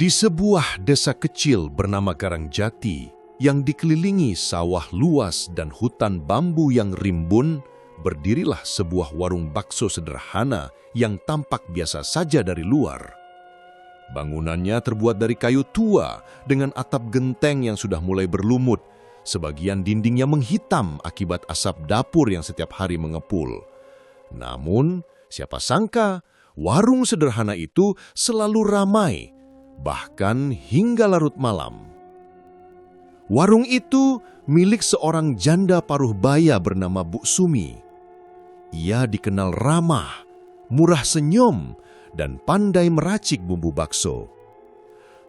Di sebuah desa kecil bernama Karangjati yang dikelilingi sawah luas dan hutan bambu yang rimbun, berdirilah sebuah warung bakso sederhana yang tampak biasa saja dari luar. Bangunannya terbuat dari kayu tua dengan atap genteng yang sudah mulai berlumut. Sebagian dindingnya menghitam akibat asap dapur yang setiap hari mengepul. Namun, siapa sangka warung sederhana itu selalu ramai, bahkan hingga larut malam. Warung itu milik seorang janda paruh baya bernama Bu Sumi. Ia dikenal ramah, murah senyum, dan pandai meracik bumbu bakso.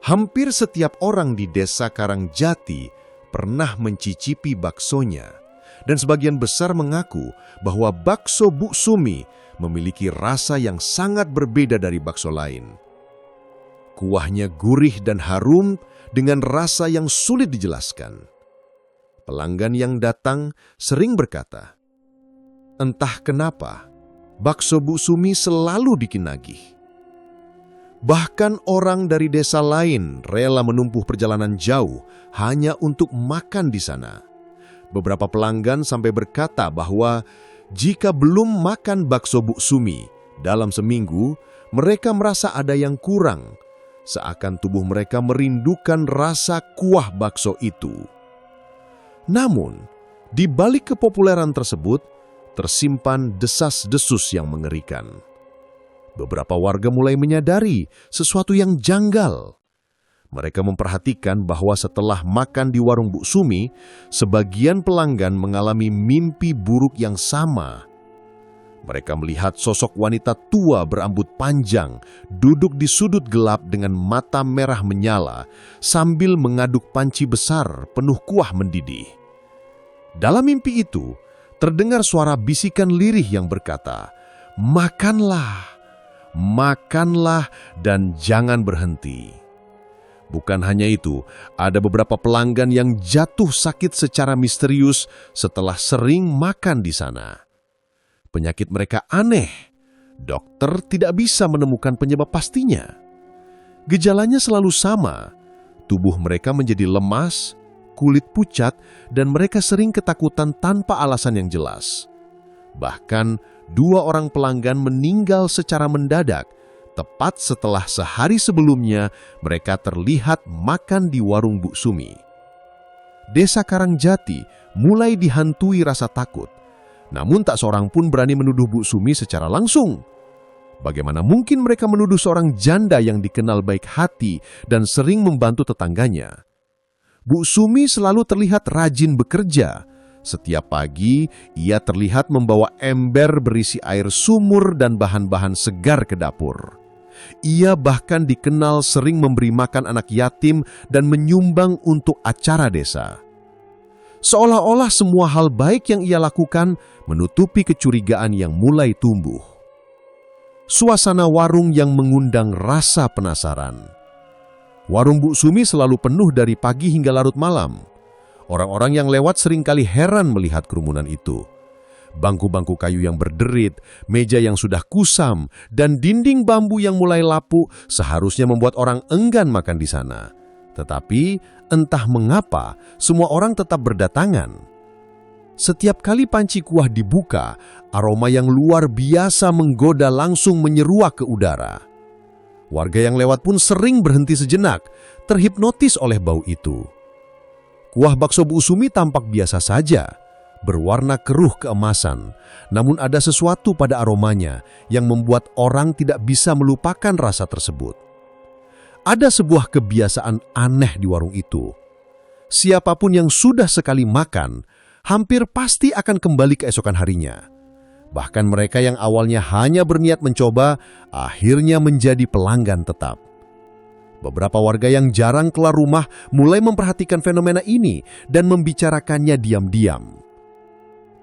Hampir setiap orang di desa Karangjati pernah mencicipi baksonya, dan sebagian besar mengaku bahwa bakso Bu Sumi memiliki rasa yang sangat berbeda dari bakso lain. Kuahnya gurih dan harum dengan rasa yang sulit dijelaskan. Pelanggan yang datang sering berkata, entah kenapa, bakso Bu Sumi selalu dikinagih. Bahkan orang dari desa lain rela menempuh perjalanan jauh hanya untuk makan di sana. Beberapa pelanggan sampai berkata bahwa jika belum makan bakso Bu Sumi dalam seminggu, mereka merasa ada yang kurang, seakan tubuh mereka merindukan rasa kuah bakso itu. Namun, di balik kepopuleran tersebut, tersimpan desas-desus yang mengerikan. Beberapa warga mulai menyadari sesuatu yang janggal. Mereka memperhatikan bahwa setelah makan di warung Bu Sumi, sebagian pelanggan mengalami mimpi buruk yang sama. Mereka melihat sosok wanita tua berambut panjang duduk di sudut gelap dengan mata merah menyala sambil mengaduk panci besar penuh kuah mendidih. Dalam mimpi itu, terdengar suara bisikan lirih yang berkata, "Makanlah, makanlah dan jangan berhenti." Bukan hanya itu, ada beberapa pelanggan yang jatuh sakit secara misterius setelah sering makan di sana. Penyakit mereka aneh. Dokter tidak bisa menemukan penyebab pastinya. Gejalanya selalu sama. Tubuh mereka menjadi lemas, kulit pucat, dan mereka sering ketakutan tanpa alasan yang jelas. Bahkan, 2 orang pelanggan meninggal secara mendadak, tepat setelah sehari sebelumnya mereka terlihat makan di warung Bu Sumi. Desa Karangjati mulai dihantui rasa takut. Namun tak seorang pun berani menuduh Bu Sumi secara langsung. Bagaimana mungkin mereka menuduh seorang janda yang dikenal baik hati dan sering membantu tetangganya? Bu Sumi selalu terlihat rajin bekerja. Setiap pagi, ia terlihat membawa ember berisi air sumur dan bahan-bahan segar ke dapur. Ia bahkan dikenal sering memberi makan anak yatim dan menyumbang untuk acara desa. Seolah-olah semua hal baik yang ia lakukan menutupi kecurigaan yang mulai tumbuh. Suasana warung yang mengundang rasa penasaran. Warung Bu Sumi selalu penuh dari pagi hingga larut malam. Orang-orang yang lewat seringkali heran melihat kerumunan itu. Bangku-bangku kayu yang berderit, meja yang sudah kusam, dan dinding bambu yang mulai lapuk seharusnya membuat orang enggan makan di sana. Tetapi entah mengapa semua orang tetap berdatangan. Setiap kali panci kuah dibuka, aroma yang luar biasa menggoda langsung menyeruak ke udara. Warga yang lewat pun sering berhenti sejenak, terhipnotis oleh bau itu. Kuah bakso Bu Sumi tampak biasa saja, berwarna keruh keemasan, namun ada sesuatu pada aromanya yang membuat orang tidak bisa melupakan rasa tersebut. Ada sebuah kebiasaan aneh di warung itu. Siapapun yang sudah sekali makan, hampir pasti akan kembali keesokan harinya. Bahkan mereka yang awalnya hanya berniat mencoba, akhirnya menjadi pelanggan tetap. Beberapa warga yang jarang keluar rumah mulai memperhatikan fenomena ini dan membicarakannya diam-diam.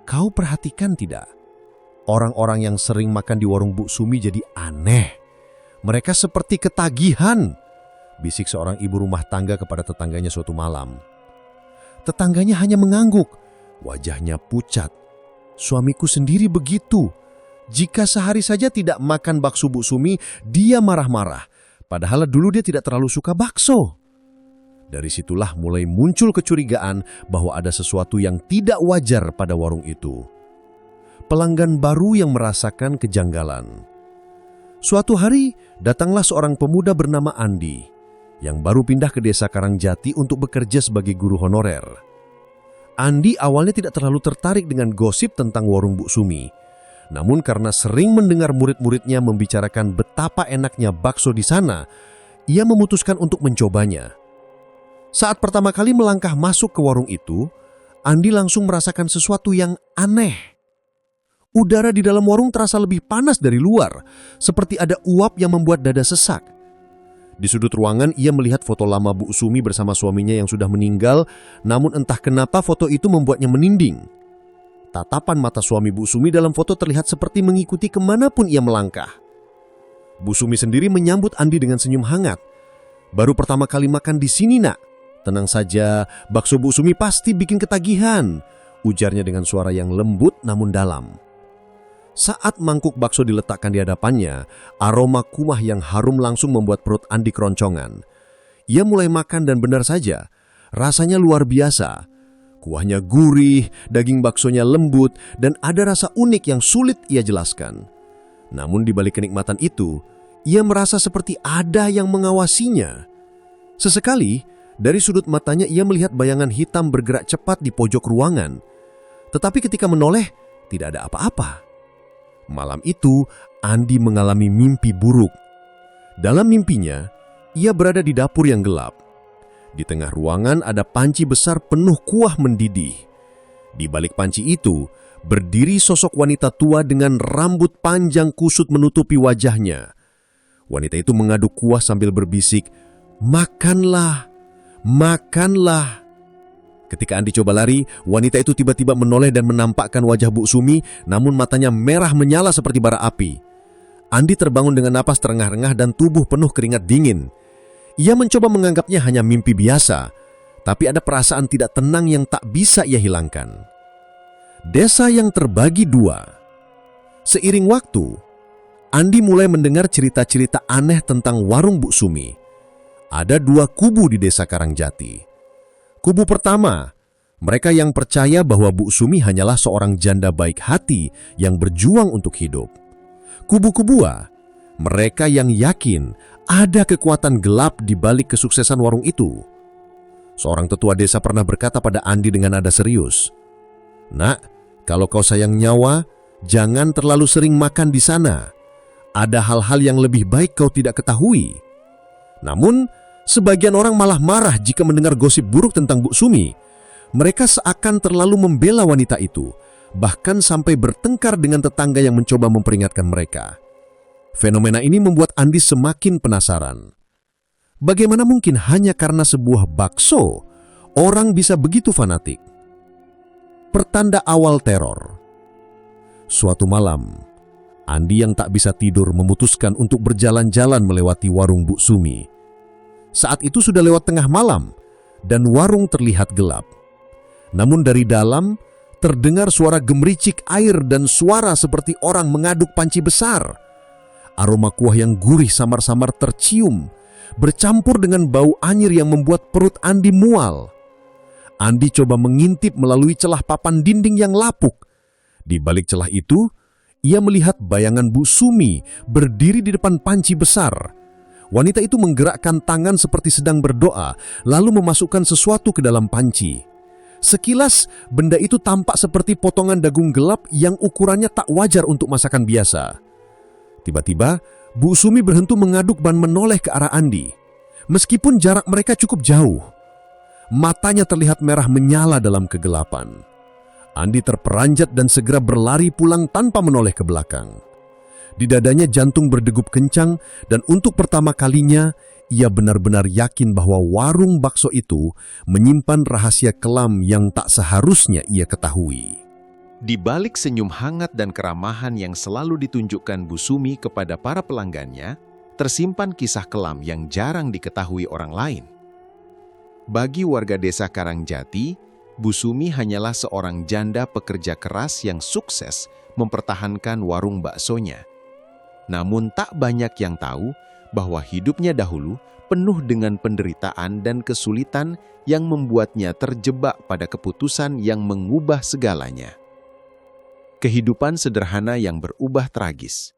Kau perhatikan tidak? Orang-orang yang sering makan di warung Bu Sumi jadi aneh. Mereka seperti ketagihan, bisik seorang ibu rumah tangga kepada tetangganya suatu malam. Tetangganya hanya mengangguk, wajahnya pucat. Suamiku sendiri begitu. Jika sehari saja tidak makan bakso Bu Sumi, dia marah-marah. Padahal dulu dia tidak terlalu suka bakso. Dari situlah mulai muncul kecurigaan bahwa ada sesuatu yang tidak wajar pada warung itu. Pelanggan baru yang merasakan kejanggalan. Suatu hari, datanglah seorang pemuda bernama Andi yang baru pindah ke desa Karangjati untuk bekerja sebagai guru honorer. Andi awalnya tidak terlalu tertarik dengan gosip tentang warung Bu Sumi. Namun karena sering mendengar murid-muridnya membicarakan betapa enaknya bakso di sana, ia memutuskan untuk mencobanya. Saat pertama kali melangkah masuk ke warung itu, Andi langsung merasakan sesuatu yang aneh. Udara di dalam warung terasa lebih panas dari luar, seperti ada uap yang membuat dada sesak. Di sudut ruangan ia melihat foto lama Bu Sumi bersama suaminya yang sudah meninggal, namun entah kenapa foto itu membuatnya merinding. Tatapan mata suami Bu Sumi dalam foto terlihat seperti mengikuti kemanapun ia melangkah. Bu Sumi sendiri menyambut Andi dengan senyum hangat. "Baru pertama kali makan di sini, Nak. Tenang saja, bakso Bu Sumi pasti bikin ketagihan," ujarnya dengan suara yang lembut namun dalam. Saat mangkuk bakso diletakkan di hadapannya, aroma kuah yang harum langsung membuat perut Andi keroncongan. Ia mulai makan dan benar saja, rasanya luar biasa. Kuahnya gurih, daging baksonya lembut, dan ada rasa unik yang sulit ia jelaskan. Namun di balik kenikmatan itu, ia merasa seperti ada yang mengawasinya. Sesekali, dari sudut matanya ia melihat bayangan hitam bergerak cepat di pojok ruangan. Tetapi ketika menoleh, tidak ada apa-apa. Malam itu, Andi mengalami mimpi buruk. Dalam mimpinya, ia berada di dapur yang gelap. Di tengah ruangan ada panci besar penuh kuah mendidih. Di balik panci itu, berdiri sosok wanita tua dengan rambut panjang kusut menutupi wajahnya. Wanita itu mengaduk kuah sambil berbisik, "Makanlah, makanlah." Ketika Andi coba lari, wanita itu tiba-tiba menoleh dan menampakkan wajah Bu Sumi, namun matanya merah menyala seperti bara api. Andi terbangun dengan napas terengah-engah dan tubuh penuh keringat dingin. Ia mencoba menganggapnya hanya mimpi biasa, tapi ada perasaan tidak tenang yang tak bisa ia hilangkan. Desa yang terbagi dua. Seiring waktu, Andi mulai mendengar cerita-cerita aneh tentang warung Bu Sumi. Ada dua kubu di desa Karangjati. Kubu pertama, mereka yang percaya bahwa Bu Sumi hanyalah seorang janda baik hati yang berjuang untuk hidup. Kubu kedua, mereka yang yakin ada kekuatan gelap di balik kesuksesan warung itu. Seorang tetua desa pernah berkata pada Andi dengan nada serius, "Nak, kalau kau sayang nyawa, jangan terlalu sering makan di sana. Ada hal-hal yang lebih baik kau tidak ketahui." Namun, sebagian orang malah marah jika mendengar gosip buruk tentang Bu Sumi. Mereka seakan terlalu membela wanita itu, bahkan sampai bertengkar dengan tetangga yang mencoba memperingatkan mereka. Fenomena ini membuat Andi semakin penasaran. Bagaimana mungkin hanya karena sebuah bakso, orang bisa begitu fanatik? Pertanda awal teror. Suatu malam, Andi yang tak bisa tidur memutuskan untuk berjalan-jalan melewati warung Bu Sumi. Saat itu sudah lewat tengah malam dan warung terlihat gelap. Namun dari dalam terdengar suara gemericik air dan suara seperti orang mengaduk panci besar. Aroma kuah yang gurih samar-samar tercium, bercampur dengan bau anyir yang membuat perut Andi mual. Andi coba mengintip melalui celah papan dinding yang lapuk. Di balik celah itu, ia melihat bayangan Bu Sumi berdiri di depan panci besar. Wanita itu menggerakkan tangan seperti sedang berdoa, lalu memasukkan sesuatu ke dalam panci. Sekilas, benda itu tampak seperti potongan dagung gelap yang ukurannya tak wajar untuk masakan biasa. Tiba-tiba, Bu Sumi berhenti mengaduk dan menoleh ke arah Andi. Meskipun jarak mereka cukup jauh, matanya terlihat merah menyala dalam kegelapan. Andi terperanjat dan segera berlari pulang tanpa menoleh ke belakang. Di dadanya jantung berdegup kencang dan untuk pertama kalinya ia benar-benar yakin bahwa warung bakso itu menyimpan rahasia kelam yang tak seharusnya ia ketahui. Di balik senyum hangat dan keramahan yang selalu ditunjukkan Bu Sumi kepada para pelanggannya, tersimpan kisah kelam yang jarang diketahui orang lain. Bagi warga desa Karangjati, Bu Sumi hanyalah seorang janda pekerja keras yang sukses mempertahankan warung baksonya. Namun tak banyak yang tahu bahwa hidupnya dahulu penuh dengan penderitaan dan kesulitan yang membuatnya terjebak pada keputusan yang mengubah segalanya. Kehidupan sederhana yang berubah tragis.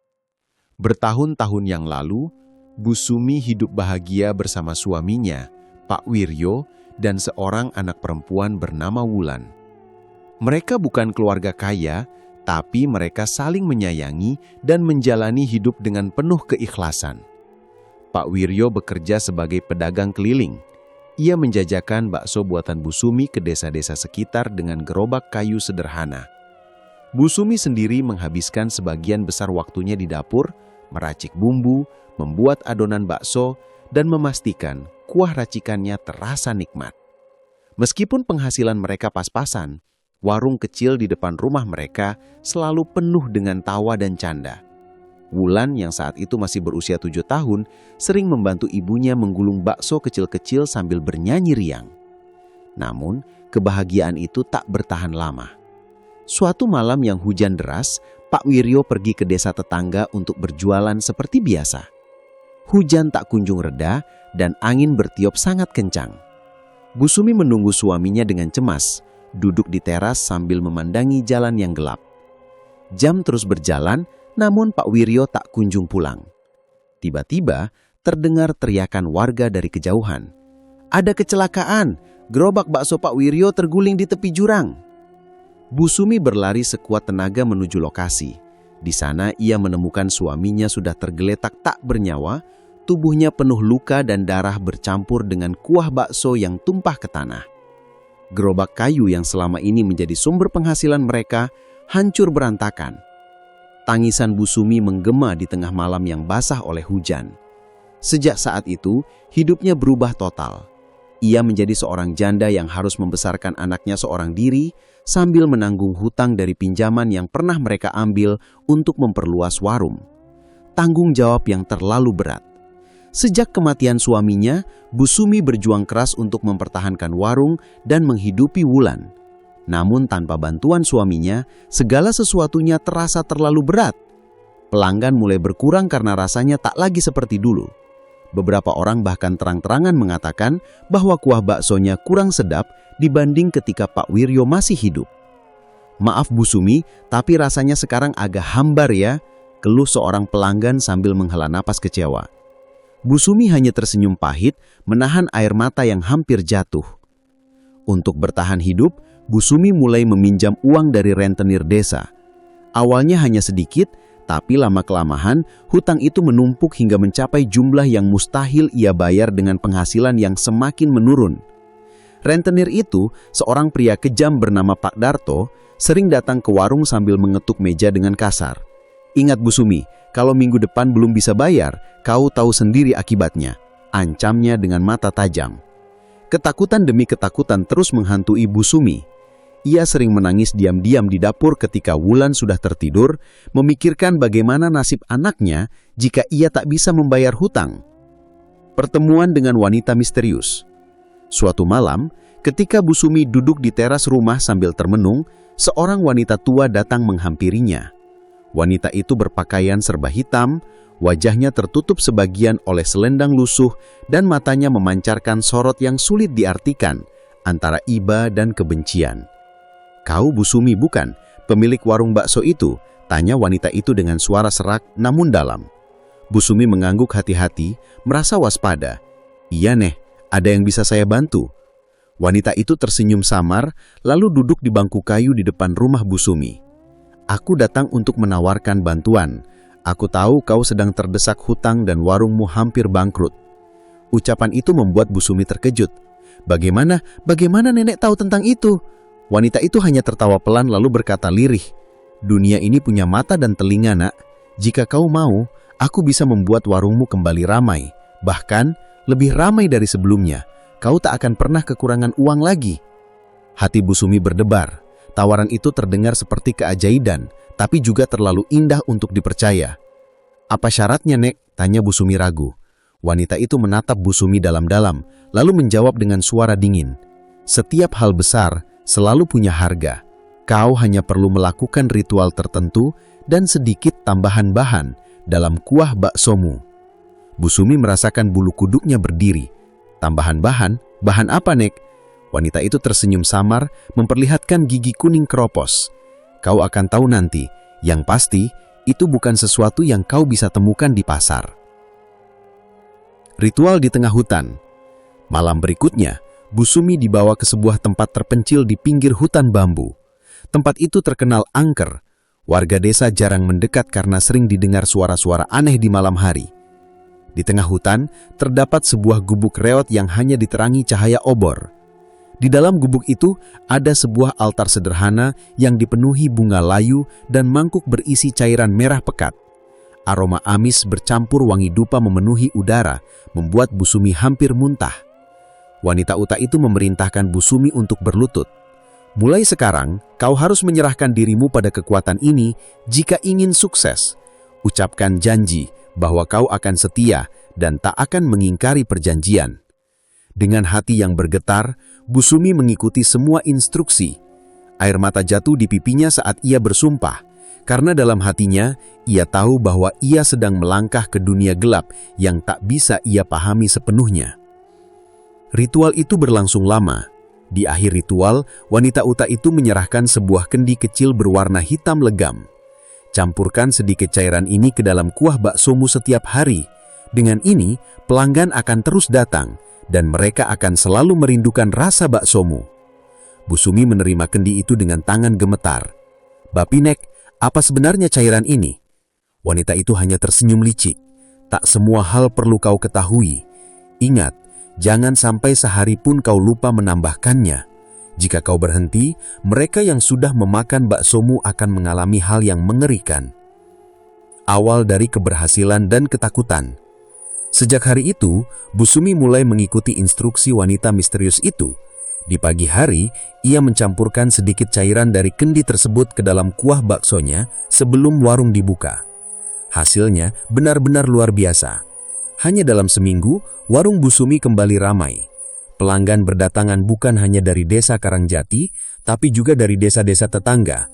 Bertahun-tahun yang lalu, Bu Sumi hidup bahagia bersama suaminya, Pak Wiryo, dan seorang anak perempuan bernama Wulan. Mereka bukan keluarga kaya, tapi mereka saling menyayangi dan menjalani hidup dengan penuh keikhlasan. Pak Wiryo bekerja sebagai pedagang keliling. Ia menjajakan bakso buatan Bu Sumi ke desa-desa sekitar dengan gerobak kayu sederhana. Bu Sumi sendiri menghabiskan sebagian besar waktunya di dapur, meracik bumbu, membuat adonan bakso, dan memastikan kuah racikannya terasa nikmat. Meskipun penghasilan mereka pas-pasan, warung kecil di depan rumah mereka selalu penuh dengan tawa dan canda. Wulan yang saat itu masih berusia 7 tahun sering membantu ibunya menggulung bakso kecil-kecil sambil bernyanyi riang. Namun, kebahagiaan itu tak bertahan lama. Suatu malam yang hujan deras, Pak Wiryo pergi ke desa tetangga untuk berjualan seperti biasa. Hujan tak kunjung reda dan angin bertiup sangat kencang. Bu Sumi menunggu suaminya dengan cemas, duduk di teras sambil memandangi jalan yang gelap. Jam terus berjalan, namun Pak Wiryo tak kunjung pulang. Tiba-tiba terdengar teriakan warga dari kejauhan. "Ada kecelakaan! Gerobak bakso Pak Wiryo terguling di tepi jurang." Bu Sumi berlari sekuat tenaga menuju lokasi. Di sana ia menemukan suaminya sudah tergeletak tak bernyawa, tubuhnya penuh luka dan darah bercampur dengan kuah bakso yang tumpah ke tanah. Gerobak kayu yang selama ini menjadi sumber penghasilan mereka hancur berantakan. Tangisan Bu Sumi menggema di tengah malam yang basah oleh hujan. Sejak saat itu, hidupnya berubah total. Ia menjadi seorang janda yang harus membesarkan anaknya seorang diri sambil menanggung hutang dari pinjaman yang pernah mereka ambil untuk memperluas warung. Tanggung jawab yang terlalu berat. Sejak kematian suaminya, Bu Sumi berjuang keras untuk mempertahankan warung dan menghidupi Wulan. Namun tanpa bantuan suaminya, segala sesuatunya terasa terlalu berat. Pelanggan mulai berkurang karena rasanya tak lagi seperti dulu. Beberapa orang bahkan terang-terangan mengatakan bahwa kuah baksonya kurang sedap dibanding ketika Pak Wiryo masih hidup. "Maaf Bu Sumi, tapi rasanya sekarang agak hambar ya," keluh seorang pelanggan sambil menghela napas kecewa. Bu Sumi hanya tersenyum pahit, menahan air mata yang hampir jatuh. Untuk bertahan hidup, Bu Sumi mulai meminjam uang dari rentenir desa. Awalnya hanya sedikit, tapi lama-kelamaan hutang itu menumpuk hingga mencapai jumlah yang mustahil ia bayar dengan penghasilan yang semakin menurun. Rentenir itu, seorang pria kejam bernama Pak Darto, sering datang ke warung sambil mengetuk meja dengan kasar. "Ingat Bu Sumi, kalau minggu depan belum bisa bayar, kau tahu sendiri akibatnya," ancamnya dengan mata tajam. Ketakutan demi ketakutan terus menghantui Bu Sumi. Ia sering menangis diam-diam di dapur ketika Wulan sudah tertidur, memikirkan bagaimana nasib anaknya jika ia tak bisa membayar hutang. Pertemuan dengan wanita misterius. Suatu malam, ketika Bu Sumi duduk di teras rumah sambil termenung, seorang wanita tua datang menghampirinya. Wanita itu berpakaian serba hitam, wajahnya tertutup sebagian oleh selendang lusuh dan matanya memancarkan sorot yang sulit diartikan antara iba dan kebencian. "Kau Bu Sumi bukan, pemilik warung bakso itu?" tanya wanita itu dengan suara serak namun dalam. Bu Sumi mengangguk hati-hati, merasa waspada. "Iya Neh, ada yang bisa saya bantu?" Wanita itu tersenyum samar, lalu duduk di bangku kayu di depan rumah Bu Sumi. "Aku datang untuk menawarkan bantuan. Aku tahu kau sedang terdesak hutang dan warungmu hampir bangkrut." Ucapan itu membuat Bu Sumi terkejut. Bagaimana nenek tahu tentang itu?" Wanita itu hanya tertawa pelan lalu berkata lirih, "Dunia ini punya mata dan telinga, Nak. Jika kau mau, aku bisa membuat warungmu kembali ramai. Bahkan, lebih ramai dari sebelumnya. Kau tak akan pernah kekurangan uang lagi." Hati Bu Sumi berdebar. Tawaran itu terdengar seperti keajaiban, tapi juga terlalu indah untuk dipercaya. "Apa syaratnya, Nek?" tanya Bu Sumi ragu. Wanita itu menatap Bu Sumi dalam-dalam, lalu menjawab dengan suara dingin, "Setiap hal besar selalu punya harga. Kau hanya perlu melakukan ritual tertentu dan sedikit tambahan bahan dalam kuah baksomu." Bu Sumi merasakan bulu kuduknya berdiri. Tambahan bahan? Bahan apa, Nek? Wanita itu tersenyum samar, memperlihatkan gigi kuning keropos. Kau akan tahu nanti. Yang pasti, itu bukan sesuatu yang kau bisa temukan di pasar. Ritual di tengah hutan. Malam berikutnya, Bu Sumi dibawa ke sebuah tempat terpencil di pinggir hutan bambu. Tempat itu terkenal angker. Warga desa jarang mendekat karena sering didengar suara-suara aneh di malam hari. Di tengah hutan, terdapat sebuah gubuk reot yang hanya diterangi cahaya obor. Di dalam gubuk itu, ada sebuah altar sederhana yang dipenuhi bunga layu dan mangkuk berisi cairan merah pekat. Aroma amis bercampur wangi dupa memenuhi udara, membuat Bu Sumi hampir muntah. Wanita Uta itu memerintahkan Bu Sumi untuk berlutut. Mulai sekarang, kau harus menyerahkan dirimu pada kekuatan ini jika ingin sukses. Ucapkan janji bahwa kau akan setia dan tak akan mengingkari perjanjian. Dengan hati yang bergetar, Bu Sumi mengikuti semua instruksi. Air mata jatuh di pipinya saat ia bersumpah, karena dalam hatinya ia tahu bahwa ia sedang melangkah ke dunia gelap yang tak bisa ia pahami sepenuhnya. Ritual itu berlangsung lama. Di akhir ritual, wanita Uta itu menyerahkan sebuah kendi kecil berwarna hitam legam. Campurkan sedikit cairan ini ke dalam kuah baksomu setiap hari. Dengan ini, pelanggan akan terus datang, dan mereka akan selalu merindukan rasa baksomu. Bu Sumi menerima kendi itu dengan tangan gemetar. Bapinek, apa sebenarnya cairan ini? Wanita itu hanya tersenyum licik. Tak semua hal perlu kau ketahui. Ingat, jangan sampai sehari pun kau lupa menambahkannya. Jika kau berhenti, mereka yang sudah memakan baksomu akan mengalami hal yang mengerikan. Awal dari keberhasilan dan ketakutan. Sejak hari itu, Bu Sumi mulai mengikuti instruksi wanita misterius itu. Di pagi hari, ia mencampurkan sedikit cairan dari kendi tersebut ke dalam kuah baksonya sebelum warung dibuka. Hasilnya benar-benar luar biasa. Hanya dalam seminggu, warung Bu Sumi kembali ramai. Pelanggan berdatangan bukan hanya dari desa Karangjati, tapi juga dari desa-desa tetangga.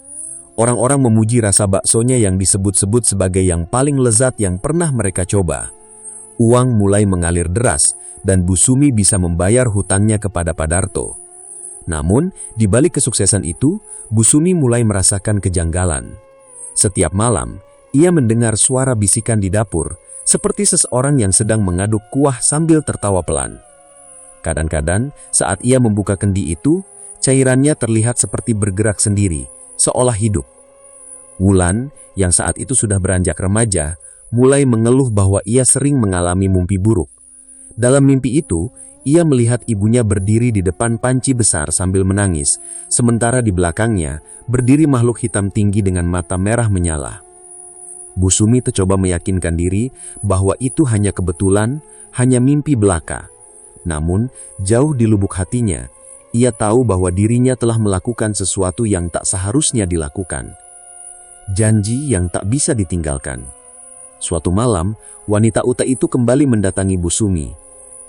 Orang-orang memuji rasa baksonya yang disebut-sebut sebagai yang paling lezat yang pernah mereka coba. Uang mulai mengalir deras, dan Bu Sumi bisa membayar hutangnya kepada Padarto. Namun, di balik kesuksesan itu, Bu Sumi mulai merasakan kejanggalan. Setiap malam, ia mendengar suara bisikan di dapur, seperti seseorang yang sedang mengaduk kuah sambil tertawa pelan. Kadang-kadang, saat ia membuka kendi itu, cairannya terlihat seperti bergerak sendiri, seolah hidup. Wulan, yang saat itu sudah beranjak remaja, mulai mengeluh bahwa ia sering mengalami mimpi buruk. Dalam mimpi itu, ia melihat ibunya berdiri di depan panci besar sambil menangis, sementara di belakangnya berdiri makhluk hitam tinggi dengan mata merah menyala. Bu Sumi mencoba meyakinkan diri bahwa itu hanya kebetulan, hanya mimpi belaka. Namun, jauh di lubuk hatinya, ia tahu bahwa dirinya telah melakukan sesuatu yang tak seharusnya dilakukan. Janji yang tak bisa ditinggalkan. Suatu malam, wanita Uta itu kembali mendatangi Bu Sumi.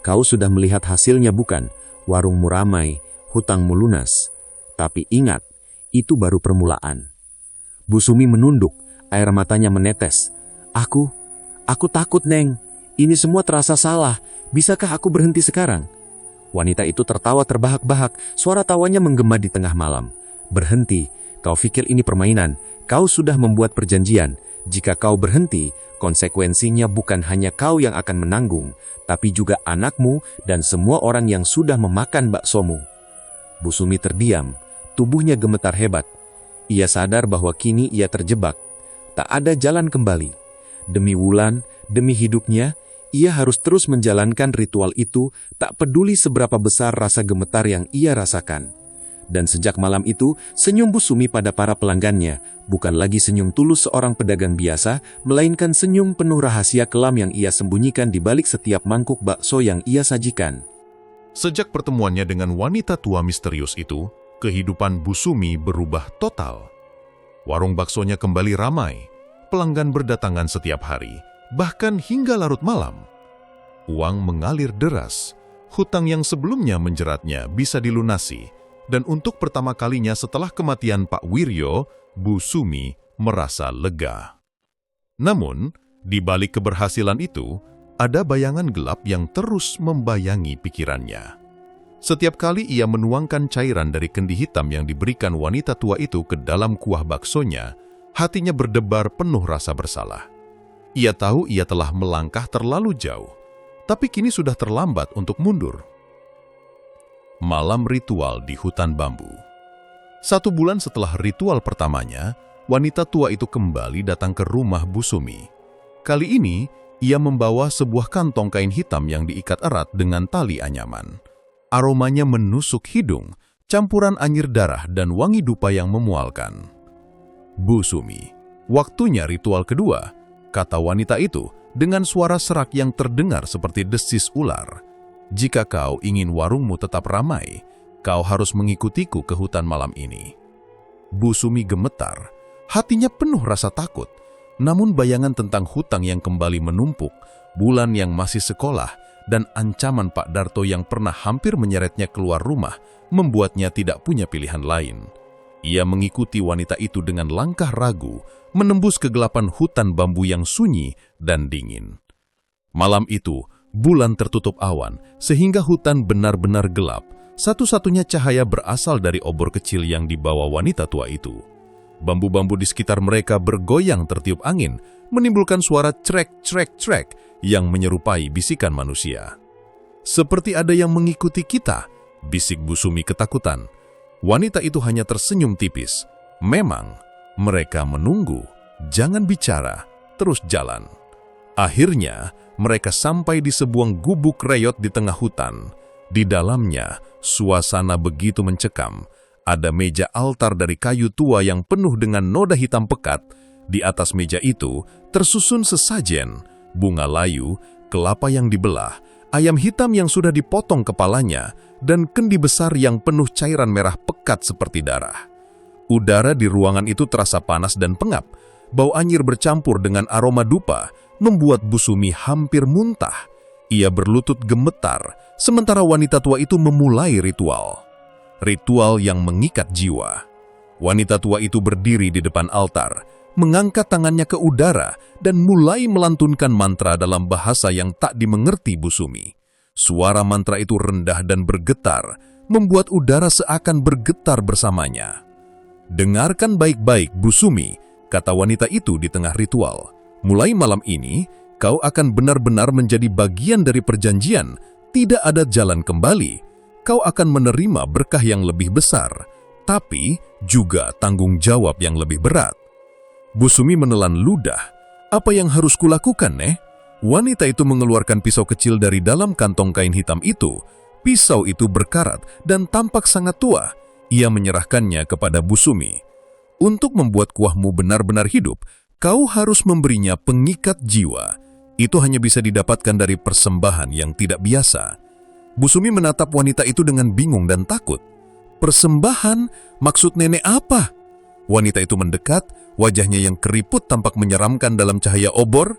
Kau sudah melihat hasilnya bukan? Warungmu ramai, hutangmu lunas. Tapi ingat, itu baru permulaan. Bu Sumi menunduk, air matanya menetes. Aku takut, Neng. Ini semua terasa salah. Bisakah aku berhenti sekarang? Wanita itu tertawa terbahak-bahak, suara tawanya menggema di tengah malam. Berhenti, kau pikir ini permainan? Kau sudah membuat perjanjian. Jika kau berhenti, konsekuensinya bukan hanya kau yang akan menanggung, tapi juga anakmu dan semua orang yang sudah memakan baksomu. Bu Sumi terdiam, tubuhnya gemetar hebat. Ia sadar bahwa kini ia terjebak. Tak ada jalan kembali. Demi Wulan, demi hidupnya, ia harus terus menjalankan ritual itu, tak peduli seberapa besar rasa gemetar yang ia rasakan. Dan sejak malam itu, senyum Bu Sumi pada para pelanggannya bukan lagi senyum tulus seorang pedagang biasa, melainkan senyum penuh rahasia kelam yang ia sembunyikan di balik setiap mangkuk bakso yang ia sajikan. Sejak pertemuannya dengan wanita tua misterius itu, kehidupan Bu Sumi berubah total. Warung baksonya kembali ramai, pelanggan berdatangan setiap hari, bahkan hingga larut malam. Uang mengalir deras, hutang yang sebelumnya menjeratnya bisa dilunasi, dan untuk pertama kalinya setelah kematian Pak Wiryo, Bu Sumi merasa lega. Namun, di balik keberhasilan itu, ada bayangan gelap yang terus membayangi pikirannya. Setiap kali ia menuangkan cairan dari kendi hitam yang diberikan wanita tua itu ke dalam kuah baksonya, hatinya berdebar penuh rasa bersalah. Ia tahu ia telah melangkah terlalu jauh, tapi kini sudah terlambat untuk mundur. Malam ritual di hutan bambu. 1 bulan setelah ritual pertamanya, wanita tua itu kembali datang ke rumah Bu Sumi. Kali ini, ia membawa sebuah kantong kain hitam yang diikat erat dengan tali anyaman. Aromanya menusuk hidung, campuran anyir darah dan wangi dupa yang memualkan. Bu Sumi, waktunya ritual kedua, kata wanita itu dengan suara serak yang terdengar seperti desis ular. Jika kau ingin warungmu tetap ramai, kau harus mengikutiku ke hutan malam ini. Bu Sumi gemetar, hatinya penuh rasa takut. Namun bayangan tentang hutang yang kembali menumpuk, bulan yang masih sekolah, dan ancaman Pak Darto yang pernah hampir menyeretnya keluar rumah membuatnya tidak punya pilihan lain. Ia mengikuti wanita itu dengan langkah ragu, menembus kegelapan hutan bambu yang sunyi dan dingin. Malam itu, bulan tertutup awan sehingga hutan benar-benar gelap. Satu-satunya cahaya berasal dari obor kecil yang dibawa wanita tua itu. Bambu-bambu di sekitar mereka bergoyang tertiup angin, menimbulkan suara trek-trek-trek yang menyerupai bisikan manusia. Seperti ada yang mengikuti kita, bisik Bu Sumi ketakutan. Wanita itu hanya tersenyum tipis. Memang, mereka menunggu, jangan bicara, terus jalan. Akhirnya, mereka sampai di sebuah gubuk reyot di tengah hutan. Di dalamnya, suasana begitu mencekam. Ada meja altar dari kayu tua yang penuh dengan noda hitam pekat. Di atas meja itu, tersusun sesajen, bunga layu, kelapa yang dibelah, ayam hitam yang sudah dipotong kepalanya, dan kendi besar yang penuh cairan merah pekat seperti darah. Udara di ruangan itu terasa panas dan pengap. Bau anyir bercampur dengan aroma dupa, membuat Bu Sumi hampir muntah. Ia berlutut gemetar, sementara wanita tua itu memulai ritual. Ritual yang mengikat jiwa. Wanita tua itu berdiri di depan altar, mengangkat tangannya ke udara dan mulai melantunkan mantra dalam bahasa yang tak dimengerti Bu Sumi. Suara mantra itu rendah dan bergetar, membuat udara seakan bergetar bersamanya. Dengarkan baik-baik Bu Sumi, kata wanita itu di tengah ritual. Mulai malam ini, kau akan benar-benar menjadi bagian dari perjanjian, tidak ada jalan kembali. Kau akan menerima berkah yang lebih besar, tapi juga tanggung jawab yang lebih berat. Bu Sumi menelan ludah. Apa yang harus kulakukan, Neh? Wanita itu mengeluarkan pisau kecil dari dalam kantong kain hitam itu. Pisau itu berkarat dan tampak sangat tua. Ia menyerahkannya kepada Bu Sumi. Untuk membuat kuahmu benar-benar hidup, kau harus memberinya pengikat jiwa. Itu hanya bisa didapatkan dari persembahan yang tidak biasa. Bu Sumi menatap wanita itu dengan bingung dan takut. Persembahan? Maksud nenek apa? Wanita itu mendekat, wajahnya yang keriput tampak menyeramkan dalam cahaya obor.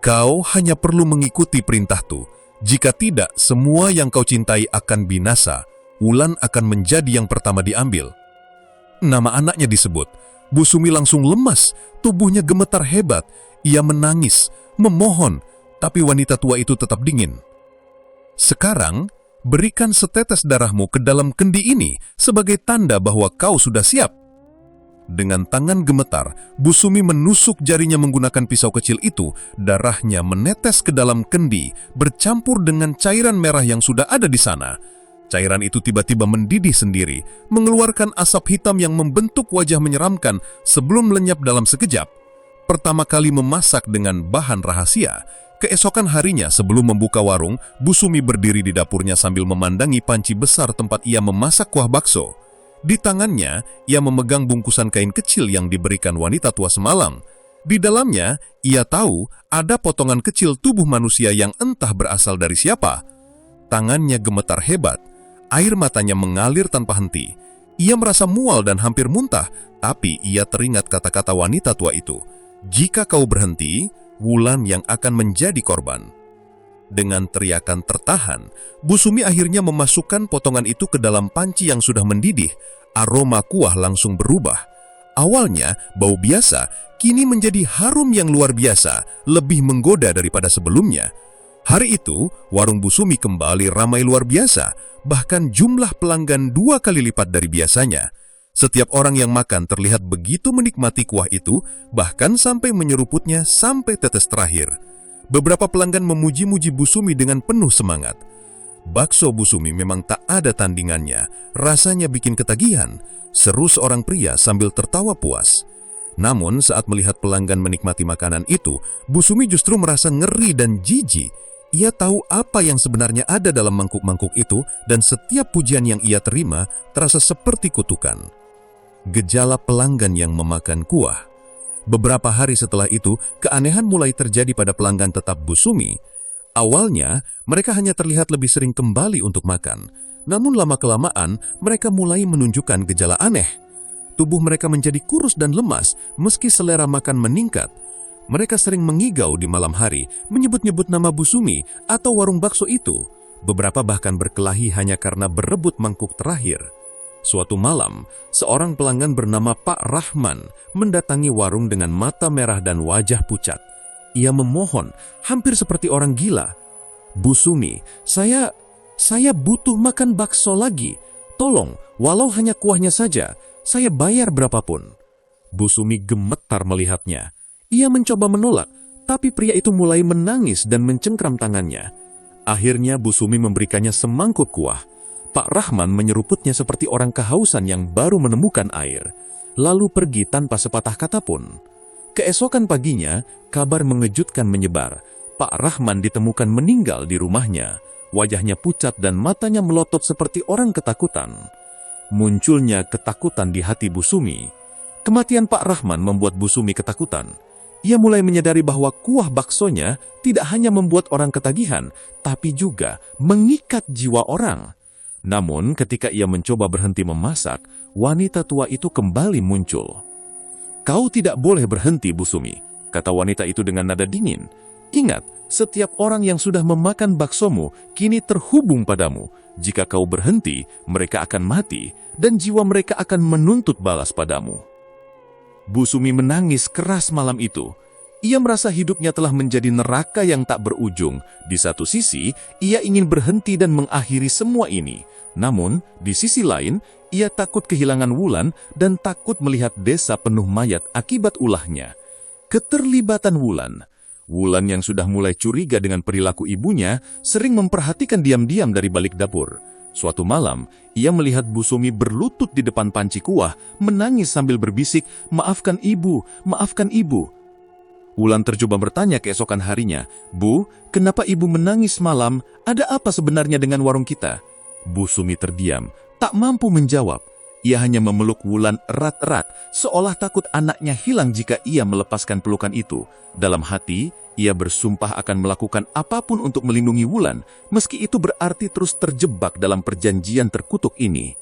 Kau hanya perlu mengikuti perintahku. Jika tidak, semua yang kau cintai akan binasa. Wulan akan menjadi yang pertama diambil. Nama anaknya disebut. Bu Sumi langsung lemas, tubuhnya gemetar hebat. Ia menangis, memohon, tapi wanita tua itu tetap dingin. Sekarang, berikan setetes darahmu ke dalam kendi ini sebagai tanda bahwa kau sudah siap. Dengan tangan gemetar, Bu Sumi menusuk jarinya menggunakan pisau kecil itu. Darahnya menetes ke dalam kendi, bercampur dengan cairan merah yang sudah ada di sana. Cairan itu tiba-tiba mendidih sendiri, mengeluarkan asap hitam yang membentuk wajah menyeramkan sebelum lenyap dalam sekejap. Pertama kali memasak dengan bahan rahasia. Keesokan harinya sebelum membuka warung, Bu Sumi berdiri di dapurnya sambil memandangi panci besar tempat ia memasak kuah bakso. Di tangannya, ia memegang bungkusan kain kecil yang diberikan wanita tua semalam. Di dalamnya, ia tahu ada potongan kecil tubuh manusia yang entah berasal dari siapa. Tangannya gemetar hebat, air matanya mengalir tanpa henti. Ia merasa mual dan hampir muntah, tapi ia teringat kata-kata wanita tua itu. Jika kau berhenti, Wulan yang akan menjadi korban. Dengan teriakan tertahan, Bu Sumi akhirnya memasukkan potongan itu ke dalam panci yang sudah mendidih. Aroma kuah langsung berubah. Awalnya bau biasa, kini menjadi harum yang luar biasa, lebih menggoda daripada sebelumnya. Hari itu, warung Bu Sumi kembali ramai luar biasa, bahkan jumlah pelanggan 2 kali lipat dari biasanya. Setiap orang yang makan terlihat begitu menikmati kuah itu, bahkan sampai menyeruputnya sampai tetes terakhir. Beberapa pelanggan memuji-muji Bu Sumi dengan penuh semangat. Bakso Bu Sumi memang tak ada tandingannya, rasanya bikin ketagihan, seru seorang pria sambil tertawa puas. Namun saat melihat pelanggan menikmati makanan itu, Bu Sumi justru merasa ngeri dan jijik. Ia tahu apa yang sebenarnya ada dalam mangkuk-mangkuk itu dan setiap pujian yang ia terima terasa seperti kutukan. Gejala pelanggan yang memakan kuah. Beberapa hari setelah itu, keanehan mulai terjadi pada pelanggan tetap Bu Sumi. Awalnya, mereka hanya terlihat lebih sering kembali untuk makan. Namun lama-kelamaan, mereka mulai menunjukkan gejala aneh. Tubuh mereka menjadi kurus dan lemas, meski selera makan meningkat. Mereka sering mengigau di malam hari, menyebut-nyebut nama Bu Sumi atau warung bakso itu. Beberapa bahkan berkelahi hanya karena berebut mangkuk terakhir. Suatu malam, seorang pelanggan bernama Pak Rahman mendatangi warung dengan mata merah dan wajah pucat. Ia memohon, hampir seperti orang gila. "Bu Sumi, saya butuh makan bakso lagi. Tolong, walau hanya kuahnya saja, saya bayar berapapun." Bu Sumi gemetar melihatnya. Ia mencoba menolak, tapi pria itu mulai menangis dan mencengkram tangannya. Akhirnya Bu Sumi memberikannya semangkuk kuah. Pak Rahman menyeruputnya seperti orang kehausan yang baru menemukan air, lalu pergi tanpa sepatah kata pun. Keesokan paginya, kabar mengejutkan menyebar. Pak Rahman ditemukan meninggal di rumahnya. Wajahnya pucat dan matanya melotot seperti orang ketakutan. Munculnya ketakutan di hati Bu Sumi. Kematian Pak Rahman membuat Bu Sumi ketakutan. Ia mulai menyadari bahwa kuah baksonya tidak hanya membuat orang ketagihan, tapi juga mengikat jiwa orang. Namun ketika ia mencoba berhenti memasak, wanita tua itu kembali muncul. "Kau tidak boleh berhenti, Bu Sumi," kata wanita itu dengan nada dingin. "Ingat, setiap orang yang sudah memakan baksomu kini terhubung padamu. Jika kau berhenti, mereka akan mati dan jiwa mereka akan menuntut balas padamu." Bu Sumi menangis keras malam itu. Ia merasa hidupnya telah menjadi neraka yang tak berujung. Di satu sisi, ia ingin berhenti dan mengakhiri semua ini. Namun, di sisi lain, ia takut kehilangan Wulan dan takut melihat desa penuh mayat akibat ulahnya. Keterlibatan Wulan. Wulan yang sudah mulai curiga dengan perilaku ibunya, sering memperhatikan diam-diam dari balik dapur. Suatu malam, ia melihat Bu Sumi berlutut di depan panci kuah, menangis sambil berbisik, "Maafkan ibu, maafkan ibu." Wulan tercoba bertanya keesokan harinya, "Bu, kenapa ibu menangis malam? Ada apa sebenarnya dengan warung kita?" Bu Sumi terdiam, tak mampu menjawab. Ia hanya memeluk Wulan erat-erat, seolah takut anaknya hilang jika ia melepaskan pelukan itu. Dalam hati, ia bersumpah akan melakukan apapun untuk melindungi Wulan, meski itu berarti terus terjebak dalam perjanjian terkutuk ini.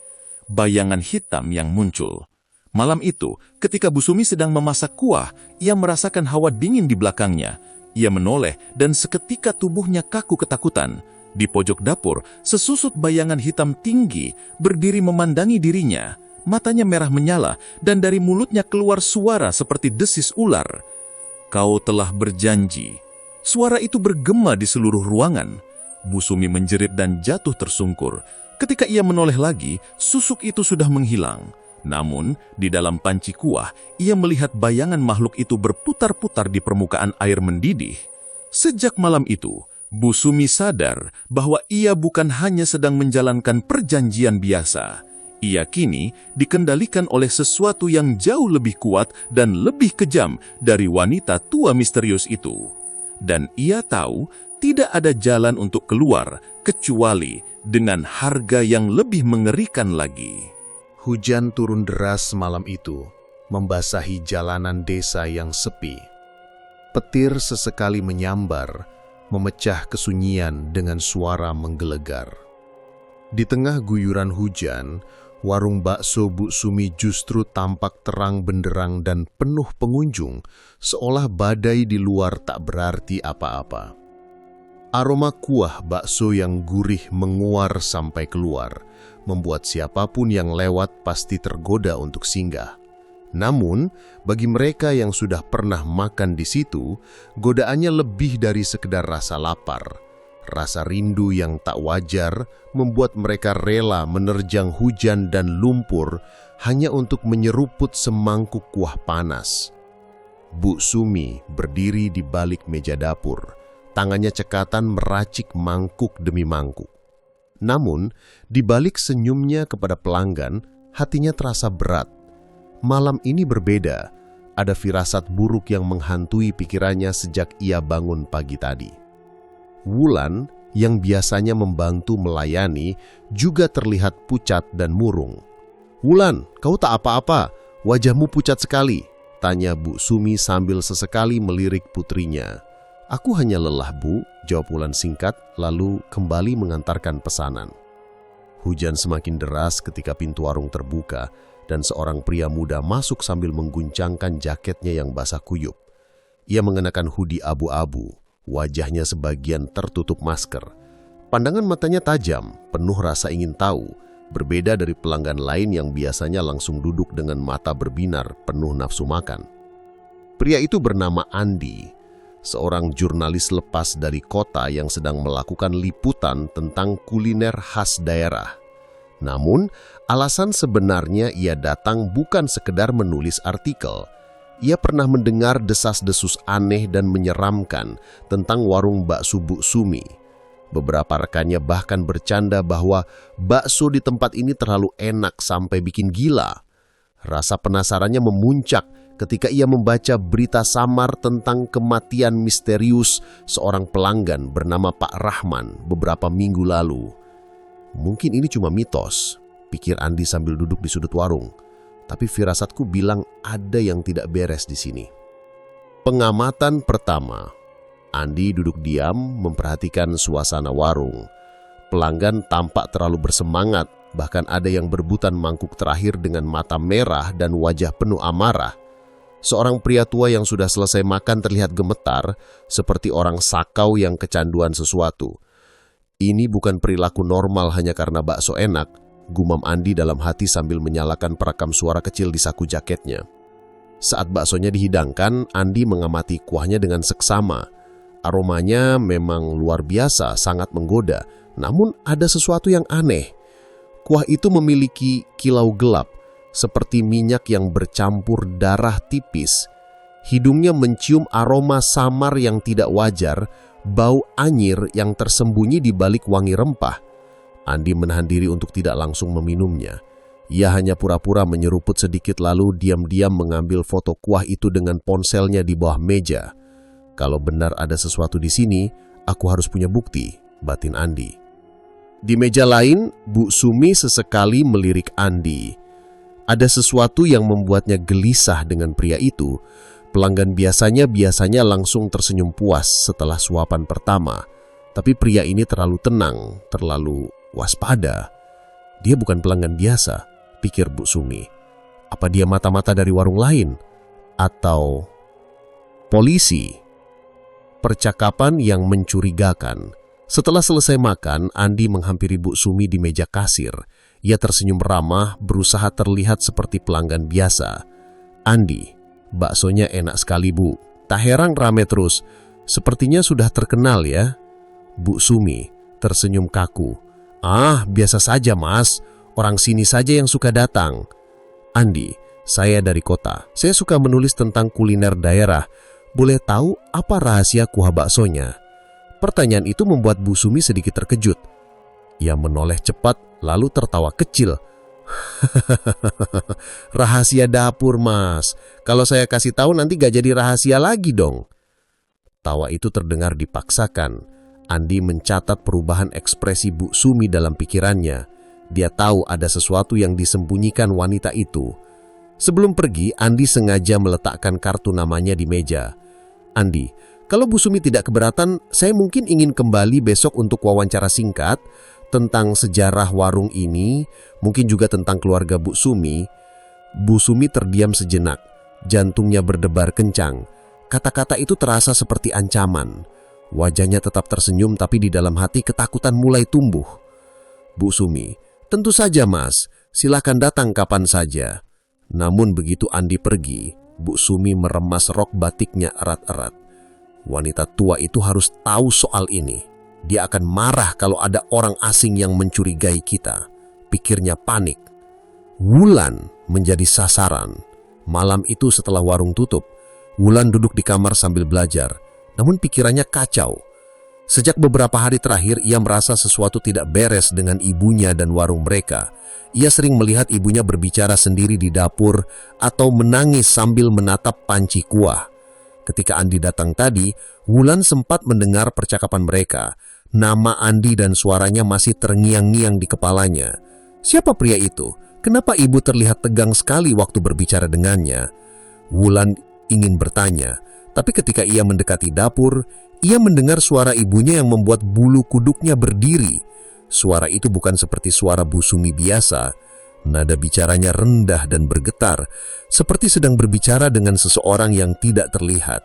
Bayangan hitam yang muncul. Malam itu, ketika Bu Sumi sedang memasak kuah, ia merasakan hawa dingin di belakangnya. Ia menoleh dan seketika tubuhnya kaku ketakutan. Di pojok dapur, sesusut bayangan hitam tinggi berdiri memandangi dirinya. Matanya merah menyala dan dari mulutnya keluar suara seperti desis ular. "Kau telah berjanji." Suara itu bergema di seluruh ruangan. Bu Sumi menjerit dan jatuh tersungkur. Ketika ia menoleh lagi, susuk itu sudah menghilang. Namun, di dalam panci kuah, ia melihat bayangan makhluk itu berputar-putar di permukaan air mendidih. Sejak malam itu, Bu Sumi sadar bahwa ia bukan hanya sedang menjalankan perjanjian biasa. Ia kini dikendalikan oleh sesuatu yang jauh lebih kuat dan lebih kejam dari wanita tua misterius itu. Dan ia tahu tidak ada jalan untuk keluar kecuali dengan harga yang lebih mengerikan lagi. Hujan turun deras malam itu, membasahi jalanan desa yang sepi. Petir sesekali menyambar, memecah kesunyian dengan suara menggelegar. Di tengah guyuran hujan, warung bakso Bu Sumi justru tampak terang benderang dan penuh pengunjung, seolah badai di luar tak berarti apa-apa. Aroma kuah bakso yang gurih menguar sampai keluar, membuat siapapun yang lewat pasti tergoda untuk singgah. Namun, bagi mereka yang sudah pernah makan di situ, godaannya lebih dari sekedar rasa lapar. Rasa rindu yang tak wajar membuat mereka rela menerjang hujan dan lumpur hanya untuk menyeruput semangkuk kuah panas. Bu Sumi berdiri di balik meja dapur, tangannya cekatan meracik mangkuk demi mangkuk. Namun, di balik senyumnya kepada pelanggan, hatinya terasa berat. Malam ini berbeda, ada firasat buruk yang menghantui pikirannya sejak ia bangun pagi tadi. Wulan yang biasanya membantu melayani juga terlihat pucat dan murung. "Wulan, kau tak apa-apa, wajahmu pucat sekali," tanya Bu Sumi sambil sesekali melirik putrinya. "Aku hanya lelah, Bu," jawab Wulan singkat, lalu kembali mengantarkan pesanan. Hujan semakin deras ketika pintu warung terbuka dan seorang pria muda masuk sambil mengguncangkan jaketnya yang basah kuyup. Ia mengenakan hoodie abu-abu, wajahnya sebagian tertutup masker. Pandangan matanya tajam, penuh rasa ingin tahu, berbeda dari pelanggan lain yang biasanya langsung duduk dengan mata berbinar penuh nafsu makan. Pria itu bernama Andi, seorang jurnalis lepas dari kota yang sedang melakukan liputan tentang kuliner khas daerah. Namun, alasan sebenarnya ia datang bukan sekedar menulis artikel. Ia pernah mendengar desas-desus aneh dan menyeramkan tentang warung bakso Bu Sumi. Beberapa rekannya bahkan bercanda bahwa bakso di tempat ini terlalu enak sampai bikin gila. Rasa penasarannya memuncak ketika ia membaca berita samar tentang kematian misterius seorang pelanggan bernama Pak Rahman beberapa minggu lalu. Mungkin ini cuma mitos, pikir Andi sambil duduk di sudut warung. Tapi firasatku bilang ada yang tidak beres di sini. Pengamatan pertama, Andi duduk diam memperhatikan suasana warung. Pelanggan tampak terlalu bersemangat, bahkan ada yang berebutan mangkuk terakhir dengan mata merah dan wajah penuh amarah. Seorang pria tua yang sudah selesai makan terlihat gemetar, seperti orang sakau yang kecanduan sesuatu. Ini bukan perilaku normal hanya karena bakso enak, gumam Andi dalam hati sambil menyalakan perekam suara kecil di saku jaketnya. Saat baksonya dihidangkan, Andi mengamati kuahnya dengan seksama. Aromanya memang luar biasa, sangat menggoda, namun ada sesuatu yang aneh. Kuah itu memiliki kilau gelap, seperti minyak yang bercampur darah tipis. Hidungnya mencium aroma samar yang tidak wajar, bau anyir yang tersembunyi di balik wangi rempah. Andi menahan diri untuk tidak langsung meminumnya. Ia hanya pura-pura menyeruput sedikit lalu diam-diam mengambil foto kuah itu dengan ponselnya di bawah meja. Kalau benar ada sesuatu di sini, aku harus punya bukti, batin Andi. Di meja lain, Bu Sumi sesekali melirik Andi. Ada sesuatu yang membuatnya gelisah dengan pria itu. Pelanggan biasanya langsung tersenyum puas setelah suapan pertama. Tapi pria ini terlalu tenang, terlalu waspada. Dia bukan pelanggan biasa, pikir Bu Sumi. Apa dia mata-mata dari warung lain? Atau polisi? Percakapan yang mencurigakan. Setelah selesai makan, Andi menghampiri Bu Sumi di meja kasir. Ia tersenyum ramah, berusaha terlihat seperti pelanggan biasa. "Andi, baksonya enak sekali, Bu. Tak heran rame terus. Sepertinya sudah terkenal ya?" Bu Sumi tersenyum kaku. "Ah, biasa saja, Mas. Orang sini saja yang suka datang." "Andi, saya dari kota. Saya suka menulis tentang kuliner daerah. Boleh tahu apa rahasia kuah baksonya?" Pertanyaan itu membuat Bu Sumi sedikit terkejut. Ia menoleh cepat lalu tertawa kecil. "Rahasia dapur, Mas. Kalau saya kasih tahu nanti gak jadi rahasia lagi dong." Tawa itu terdengar dipaksakan. Andi mencatat perubahan ekspresi Bu Sumi dalam pikirannya. Dia tahu ada sesuatu yang disembunyikan wanita itu. Sebelum pergi, Andi sengaja meletakkan kartu namanya di meja. "Andi, kalau Bu Sumi tidak keberatan, saya mungkin ingin kembali besok untuk wawancara singkat tentang sejarah warung ini, mungkin juga tentang keluarga Bu Sumi." Bu Sumi terdiam sejenak, jantungnya berdebar kencang. Kata-kata itu terasa seperti ancaman. Wajahnya tetap tersenyum, tapi di dalam hati ketakutan mulai tumbuh. "Bu Sumi, tentu saja, Mas. Silakan datang kapan saja." Namun begitu Andi pergi, Bu Sumi meremas rok batiknya erat-erat. Wanita tua itu harus tahu soal ini. Dia akan marah kalau ada orang asing yang mencurigai kita. Pikirnya panik. Wulan menjadi sasaran. Malam itu setelah warung tutup, Wulan duduk di kamar sambil belajar, namun pikirannya kacau. Sejak beberapa hari terakhir, ia merasa sesuatu tidak beres dengan ibunya dan warung mereka. Ia sering melihat ibunya berbicara sendiri di dapur atau menangis sambil menatap panci kuah. Ketika Andi datang tadi, Wulan sempat mendengar percakapan mereka. Nama Andi dan suaranya masih terngiang-ngiang di kepalanya. Siapa pria itu? Kenapa ibu terlihat tegang sekali waktu berbicara dengannya? Wulan ingin bertanya, tapi ketika ia mendekati dapur, ia mendengar suara ibunya yang membuat bulu kuduknya berdiri. Suara itu bukan seperti suara Bu Sumi biasa. Nada bicaranya rendah dan bergetar, seperti sedang berbicara dengan seseorang yang tidak terlihat.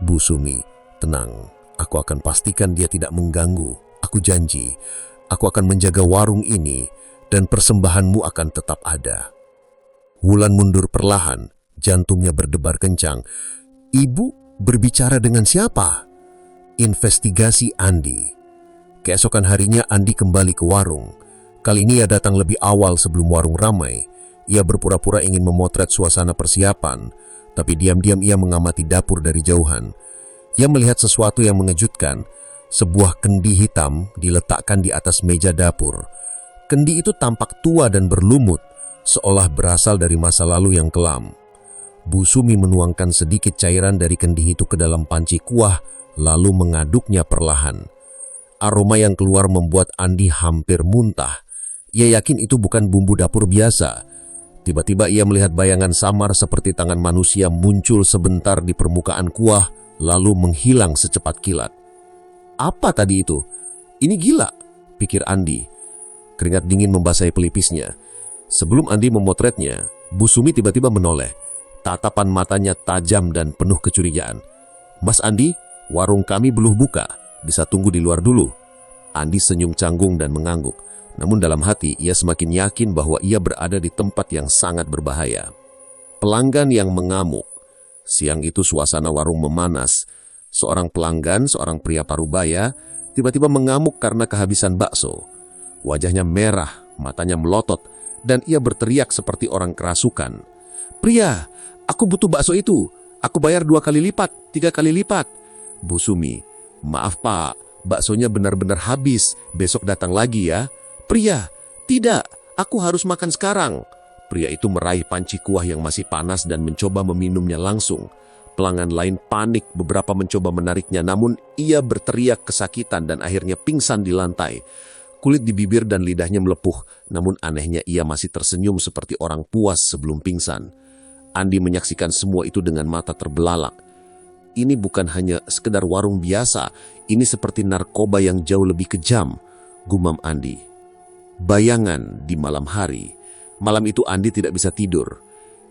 Bu Sumi, tenang. Aku akan pastikan dia tidak mengganggu. Aku janji, aku akan menjaga warung ini dan persembahanmu akan tetap ada. Wulan mundur perlahan, jantungnya berdebar kencang. Ibu berbicara dengan siapa? Investigasi Andi. Keesokan harinya Andi kembali ke warung. Kali ini ia datang lebih awal sebelum warung ramai. Ia berpura-pura ingin memotret suasana persiapan, tapi diam-diam ia mengamati dapur dari jauhan. Ia melihat sesuatu yang mengejutkan. Sebuah kendi hitam diletakkan di atas meja dapur. Kendi itu tampak tua dan berlumut, seolah berasal dari masa lalu yang kelam. Bu Sumi menuangkan sedikit cairan dari kendi itu ke dalam panci kuah, lalu mengaduknya perlahan. Aroma yang keluar membuat Andi hampir muntah. Ia yakin itu bukan bumbu dapur biasa. Tiba-tiba ia melihat bayangan samar seperti tangan manusia muncul sebentar di permukaan kuah, lalu menghilang secepat kilat. Apa tadi itu? Ini gila, pikir Andi. Keringat dingin membasahi pelipisnya. Sebelum Andi memotretnya, Bu Sumi tiba-tiba menoleh. Tatapan matanya tajam dan penuh kecurigaan. Mas Andi, warung kami belum buka. Bisa tunggu di luar dulu. Andi senyum canggung dan mengangguk. Namun dalam hati, ia semakin yakin bahwa ia berada di tempat yang sangat berbahaya. Pelanggan yang mengamuk. Siang itu suasana warung memanas. Seorang pelanggan, seorang pria parubaya, tiba-tiba mengamuk karena kehabisan bakso. Wajahnya merah, matanya melotot, dan ia berteriak seperti orang kerasukan. Pria, aku butuh bakso itu. Aku bayar 2 kali lipat, 3 kali lipat. Bu Sumi, maaf Pak, baksonya benar-benar habis. Besok datang lagi ya. Pria, tidak, aku harus makan sekarang. Pria itu meraih panci kuah yang masih panas dan mencoba meminumnya langsung. Pelanggan lain panik, beberapa mencoba menariknya, namun ia berteriak kesakitan dan akhirnya pingsan di lantai. Kulit di bibir dan lidahnya melepuh, namun anehnya ia masih tersenyum seperti orang puas sebelum pingsan. Andi menyaksikan semua itu dengan mata terbelalak. Ini bukan hanya sekedar warung biasa, ini seperti narkoba yang jauh lebih kejam, gumam Andi. Bayangan di malam hari. Malam itu Andi tidak bisa tidur.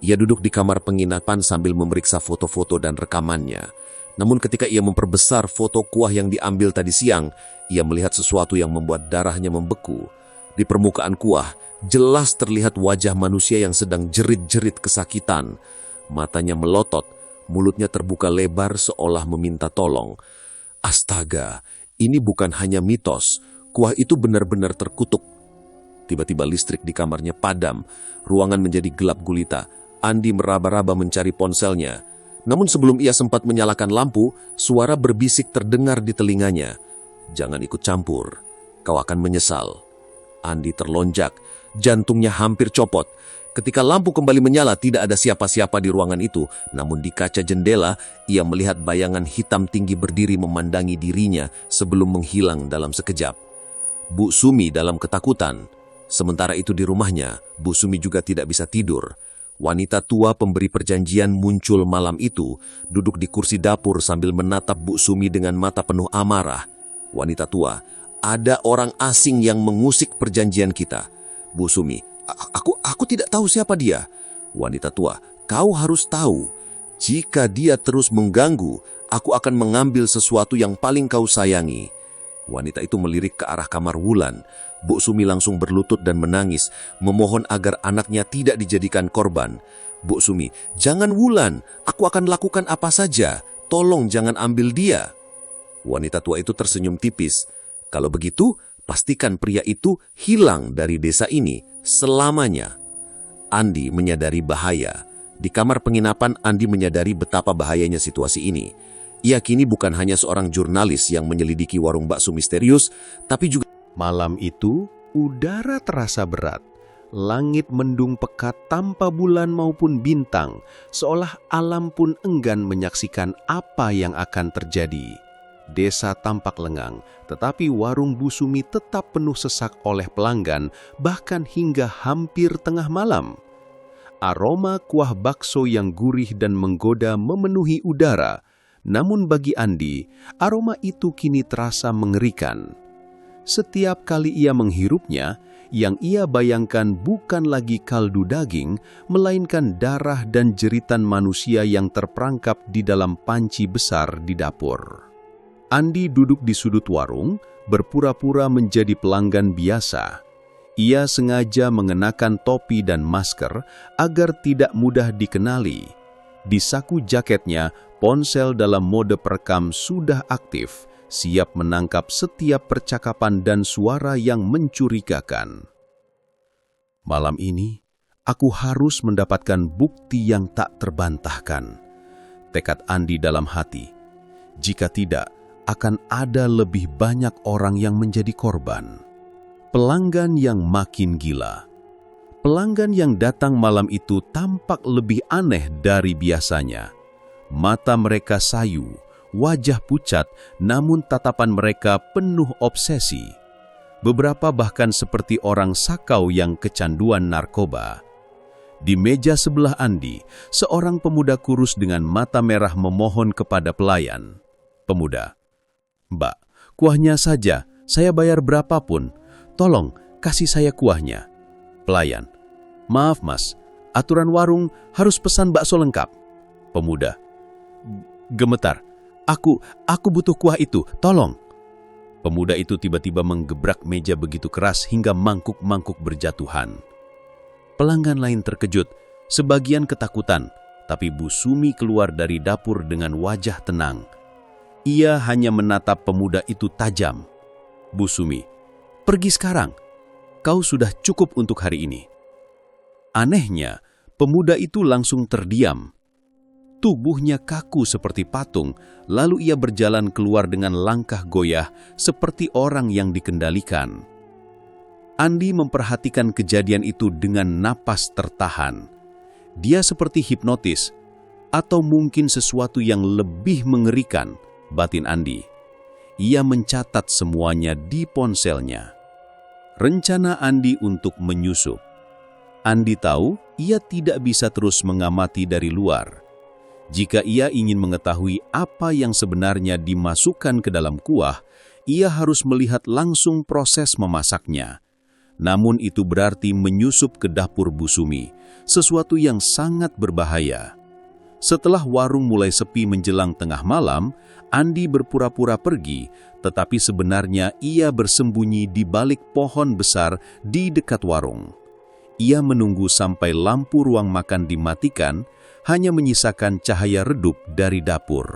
Ia duduk di kamar penginapan sambil memeriksa foto-foto dan rekamannya. Namun ketika ia memperbesar foto kuah yang diambil tadi siang, ia melihat sesuatu yang membuat darahnya membeku. Di permukaan kuah, jelas terlihat wajah manusia yang sedang jerit-jerit kesakitan. Matanya melotot, mulutnya terbuka lebar seolah meminta tolong. Astaga, ini bukan hanya mitos. Kuah itu benar-benar terkutuk. Tiba-tiba listrik di kamarnya padam. Ruangan menjadi gelap gulita. Andi meraba-raba mencari ponselnya. Namun sebelum ia sempat menyalakan lampu, suara berbisik terdengar di telinganya. Jangan ikut campur, kau akan menyesal. Andi terlonjak, jantungnya hampir copot. Ketika lampu kembali menyala, tidak ada siapa-siapa di ruangan itu. Namun di kaca jendela, ia melihat bayangan hitam tinggi berdiri memandangi dirinya sebelum menghilang dalam sekejap. Bu Sumi dalam ketakutan. Sementara itu di rumahnya, Bu Sumi juga tidak bisa tidur. Wanita tua pemberi perjanjian muncul malam itu, duduk di kursi dapur sambil menatap Bu Sumi dengan mata penuh amarah. Wanita tua, ada orang asing yang mengusik perjanjian kita. Bu Sumi, aku tidak tahu siapa dia. Wanita tua, kau harus tahu. Jika dia terus mengganggu, aku akan mengambil sesuatu yang paling kau sayangi. Wanita itu melirik ke arah kamar Wulan. Bu Sumi langsung berlutut dan menangis, memohon agar anaknya tidak dijadikan korban. Bu Sumi, jangan Wulan, aku akan lakukan apa saja. Tolong jangan ambil dia. Wanita tua itu tersenyum tipis. Kalau begitu, pastikan pria itu hilang dari desa ini selamanya. Andi menyadari bahaya. Di kamar penginapan, Andi menyadari betapa bahayanya situasi ini. Ia kini bukan hanya seorang jurnalis yang menyelidiki warung bakso misterius, tapi juga Malam itu, udara terasa berat. Langit mendung pekat tanpa bulan maupun bintang, seolah alam pun enggan menyaksikan apa yang akan terjadi. Desa tampak lengang, tetapi warung Bu Sumi tetap penuh sesak oleh pelanggan, bahkan hingga hampir tengah malam. Aroma kuah bakso yang gurih dan menggoda memenuhi udara, namun bagi Andi, aroma itu kini terasa mengerikan. Setiap kali ia menghirupnya, yang ia bayangkan bukan lagi kaldu daging, melainkan darah dan jeritan manusia yang terperangkap di dalam panci besar di dapur. Andi duduk di sudut warung, berpura-pura menjadi pelanggan biasa. Ia sengaja mengenakan topi dan masker agar tidak mudah dikenali. Di saku jaketnya, ponsel dalam mode perekam sudah aktif, siap menangkap setiap percakapan dan suara yang mencurigakan. Malam ini, aku harus mendapatkan bukti yang tak terbantahkan. Tekad Andi dalam hati. Jika tidak, akan ada lebih banyak orang yang menjadi korban. Pelanggan yang makin gila. Pelanggan yang datang malam itu tampak lebih aneh dari biasanya. Mata mereka sayu, wajah pucat, namun tatapan mereka penuh obsesi. Beberapa bahkan seperti orang sakau yang kecanduan narkoba. Di meja sebelah Andi, seorang pemuda kurus dengan mata merah memohon kepada pelayan. Pemuda, "Mbak, kuahnya saja, saya bayar berapapun. Tolong, kasih saya kuahnya." Pelayan, "Maaf mas, aturan warung harus pesan bakso lengkap." Pemuda, gemetar, Aku butuh kuah itu, tolong." Pemuda itu tiba-tiba menggebrak meja begitu keras hingga mangkuk-mangkuk berjatuhan. Pelanggan lain terkejut, sebagian ketakutan, tapi Bu Sumi keluar dari dapur dengan wajah tenang. Ia hanya menatap pemuda itu tajam. "Bu Sumi, pergi sekarang. Kau sudah cukup untuk hari ini." Anehnya, pemuda itu langsung terdiam. Tubuhnya kaku seperti patung, lalu ia berjalan keluar dengan langkah goyah seperti orang yang dikendalikan. Andi memperhatikan kejadian itu dengan napas tertahan. Dia seperti hipnotis, atau mungkin sesuatu yang lebih mengerikan, batin Andi. Ia mencatat semuanya di ponselnya. Rencana Andi untuk menyusup. Andi tahu ia tidak bisa terus mengamati dari luar. Jika ia ingin mengetahui apa yang sebenarnya dimasukkan ke dalam kuah, ia harus melihat langsung proses memasaknya. Namun itu berarti menyusup ke dapur Bu Sumi, sesuatu yang sangat berbahaya. Setelah warung mulai sepi menjelang tengah malam, Andi berpura-pura pergi, tetapi sebenarnya ia bersembunyi di balik pohon besar di dekat warung. Ia menunggu sampai lampu ruang makan dimatikan, hanya menyisakan cahaya redup dari dapur.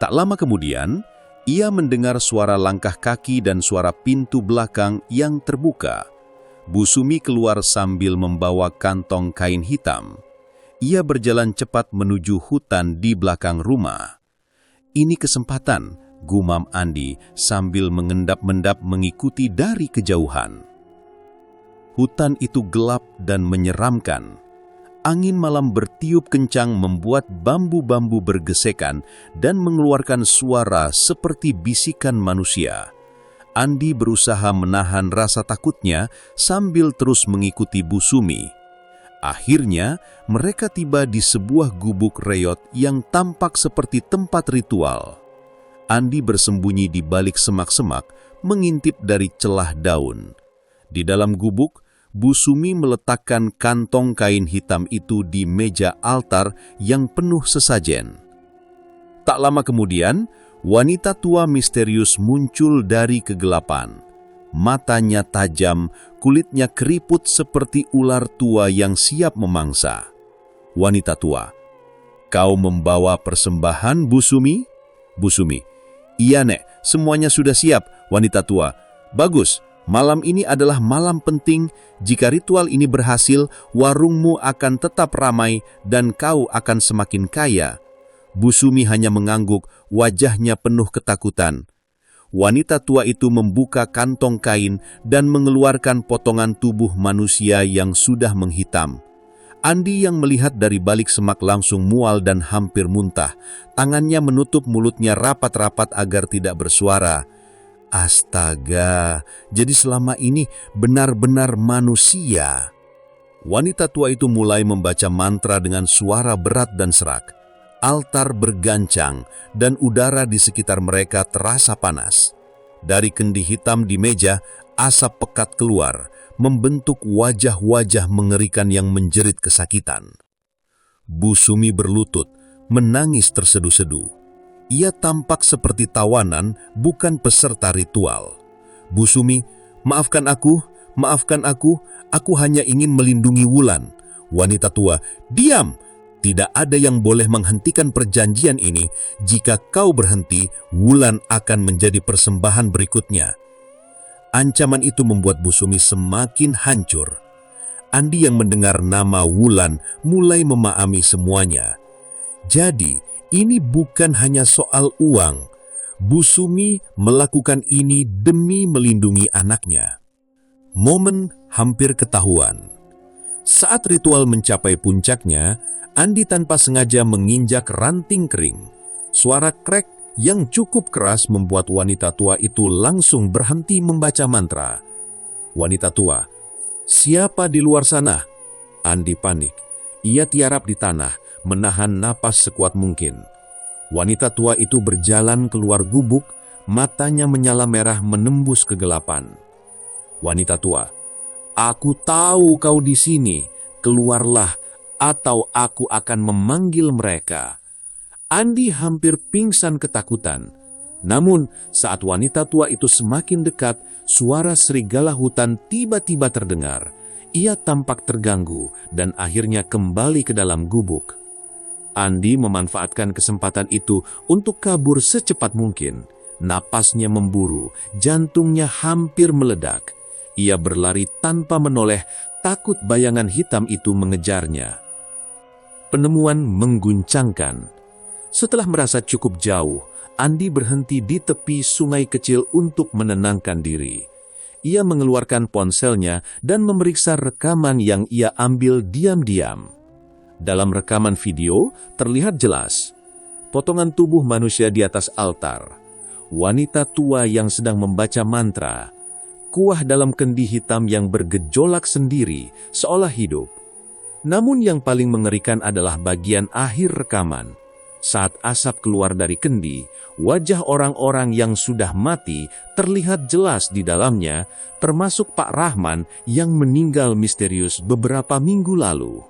Tak lama kemudian, ia mendengar suara langkah kaki dan suara pintu belakang yang terbuka. Bu Sumi keluar sambil membawa kantong kain hitam. Ia berjalan cepat menuju hutan di belakang rumah. "Ini kesempatan," gumam Andi sambil mengendap-endap mengikuti dari kejauhan. Hutan itu gelap dan menyeramkan. Angin malam bertiup kencang membuat bambu-bambu bergesekan dan mengeluarkan suara seperti bisikan manusia. Andi berusaha menahan rasa takutnya sambil terus mengikuti Bu Sumi. Akhirnya, mereka tiba di sebuah gubuk reot yang tampak seperti tempat ritual. Andi bersembunyi di balik semak-semak, mengintip dari celah daun. Di dalam gubuk, Bu Sumi meletakkan kantong kain hitam itu di meja altar yang penuh sesajen. Tak lama kemudian, wanita tua misterius muncul dari kegelapan. Matanya tajam, kulitnya keriput seperti ular tua yang siap memangsa. Wanita tua, "Kau membawa persembahan, Bu Sumi?" "Bu Sumi, Iya, Nek, semuanya sudah siap, wanita tua. Bagus, malam ini adalah malam penting. Jika ritual ini berhasil, warungmu akan tetap ramai dan kau akan semakin kaya. Bu Sumi hanya mengangguk, wajahnya penuh ketakutan. Wanita tua itu membuka kantong kain dan mengeluarkan potongan tubuh manusia yang sudah menghitam. Andi yang melihat dari balik semak langsung mual dan hampir muntah. Tangannya menutup mulutnya rapat-rapat agar tidak bersuara. Astaga, jadi selama ini benar-benar manusia. Wanita tua itu mulai membaca mantra dengan suara berat dan serak. Altar bergancang dan udara di sekitar mereka terasa panas. Dari kendi hitam di meja, asap pekat keluar, membentuk wajah-wajah mengerikan yang menjerit kesakitan. Bu Sumi berlutut, menangis terseduh-seduh. Ia tampak seperti tawanan, bukan peserta ritual. Bu Sumi, maafkan aku hanya ingin melindungi Wulan. Wanita tua, diam! Tidak ada yang boleh menghentikan perjanjian ini. Jika kau berhenti, Wulan akan menjadi persembahan berikutnya. Ancaman itu membuat Bu Sumi semakin hancur. Andi yang mendengar nama Wulan mulai memahami semuanya. Jadi, ini bukan hanya soal uang. Bu Sumi melakukan ini demi melindungi anaknya. Momen hampir ketahuan. Saat ritual mencapai puncaknya, Andi tanpa sengaja menginjak ranting kering. Suara krek yang cukup keras membuat wanita tua itu langsung berhenti membaca mantra. Wanita tua, siapa di luar sana? Andi panik. Ia tiarap di tanah, menahan napas sekuat mungkin. Wanita tua itu berjalan keluar gubuk, matanya menyala merah menembus kegelapan. Wanita tua, aku tahu kau di sini, keluarlah atau aku akan memanggil mereka. Andi hampir pingsan ketakutan. Namun, saat wanita tua itu semakin dekat, suara serigala hutan tiba-tiba terdengar. Ia tampak terganggu dan akhirnya kembali ke dalam gubuk. Andi memanfaatkan kesempatan itu untuk kabur secepat mungkin. Napasnya memburu, jantungnya hampir meledak. Ia berlari tanpa menoleh, takut bayangan hitam itu mengejarnya. Penemuan mengguncangkan. Setelah merasa cukup jauh, Andi berhenti di tepi sungai kecil untuk menenangkan diri. Ia mengeluarkan ponselnya dan memeriksa rekaman yang ia ambil diam-diam. Dalam rekaman video, terlihat jelas potongan tubuh manusia di atas altar, wanita tua yang sedang membaca mantra, kuah dalam kendi hitam yang bergejolak sendiri, seolah hidup. Namun yang paling mengerikan adalah bagian akhir rekaman. Saat asap keluar dari kendi, wajah orang-orang yang sudah mati terlihat jelas di dalamnya, termasuk Pak Rahman yang meninggal misterius beberapa minggu lalu.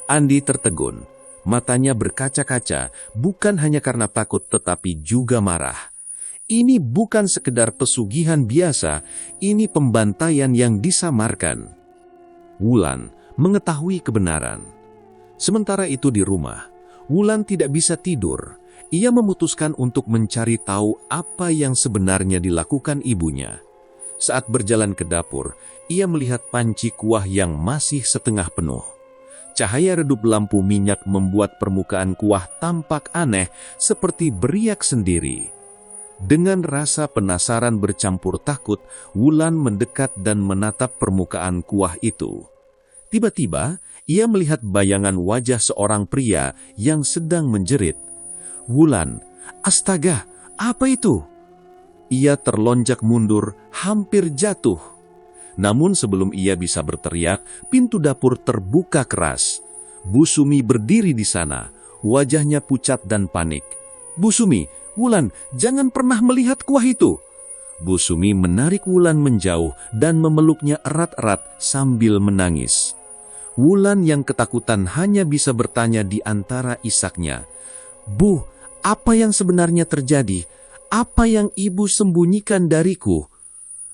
Andi tertegun, matanya berkaca-kaca, bukan hanya karena takut tetapi juga marah. Ini bukan sekedar pesugihan biasa, ini pembantaian yang disamarkan. Wulan mengetahui kebenaran. Sementara itu di rumah, Wulan tidak bisa tidur. Ia memutuskan untuk mencari tahu apa yang sebenarnya dilakukan ibunya. Saat berjalan ke dapur, ia melihat panci kuah yang masih setengah penuh. Cahaya redup lampu minyak membuat permukaan kuah tampak aneh seperti beriak sendiri. Dengan rasa penasaran bercampur takut, Wulan mendekat dan menatap permukaan kuah itu. Tiba-tiba, ia melihat bayangan wajah seorang pria yang sedang menjerit. Wulan, astaga, apa itu? Ia terlonjak mundur, hampir jatuh. Namun sebelum ia bisa berteriak, pintu dapur terbuka keras. Bu Sumi berdiri di sana, wajahnya pucat dan panik. Bu Sumi, Wulan, jangan pernah melihat kuah itu. Bu Sumi menarik Wulan menjauh dan memeluknya erat-erat sambil menangis. Wulan yang ketakutan hanya bisa bertanya di antara isaknya. Bu, apa yang sebenarnya terjadi? Apa yang ibu sembunyikan dariku?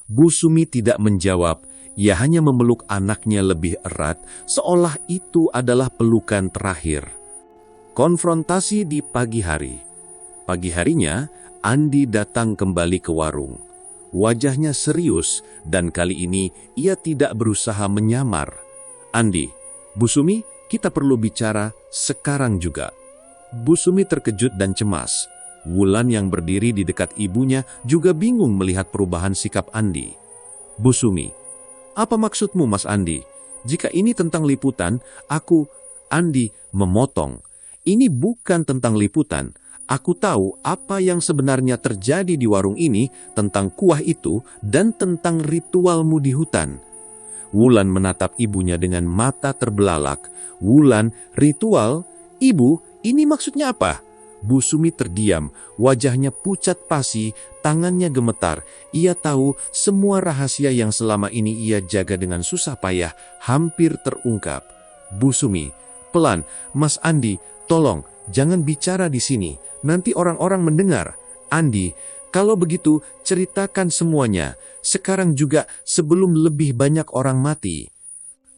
Bu Sumi tidak menjawab, ia hanya memeluk anaknya lebih erat, seolah itu adalah pelukan terakhir. Konfrontasi di pagi hari. Pagi harinya, Andi datang kembali ke warung. Wajahnya serius dan kali ini ia tidak berusaha menyamar. "Andi, Bu Sumi, kita perlu bicara sekarang juga." Bu Sumi terkejut dan cemas. Wulan yang berdiri di dekat ibunya juga bingung melihat perubahan sikap Andi. "Bu Sumi, apa maksudmu Mas Andi? Jika ini tentang liputan, Andi memotong. "Ini bukan tentang liputan. Aku tahu apa yang sebenarnya terjadi di warung ini, tentang kuah itu, dan tentang ritualmu di hutan." Wulan menatap ibunya dengan mata terbelalak. "Wulan, ritual? Ibu, ini maksudnya apa?" Bu Sumi terdiam, wajahnya pucat pasi, tangannya gemetar. Ia tahu semua rahasia yang selama ini ia jaga dengan susah payah hampir terungkap. "Bu Sumi, pelan, Mas Andi, tolong, jangan bicara di sini. Nanti orang-orang mendengar. Andi, kalau begitu ceritakan semuanya. Sekarang juga sebelum lebih banyak orang mati."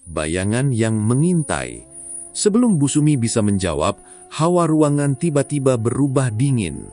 Bayangan yang mengintai. Sebelum Bu Sumi bisa menjawab, hawa ruangan tiba-tiba berubah dingin.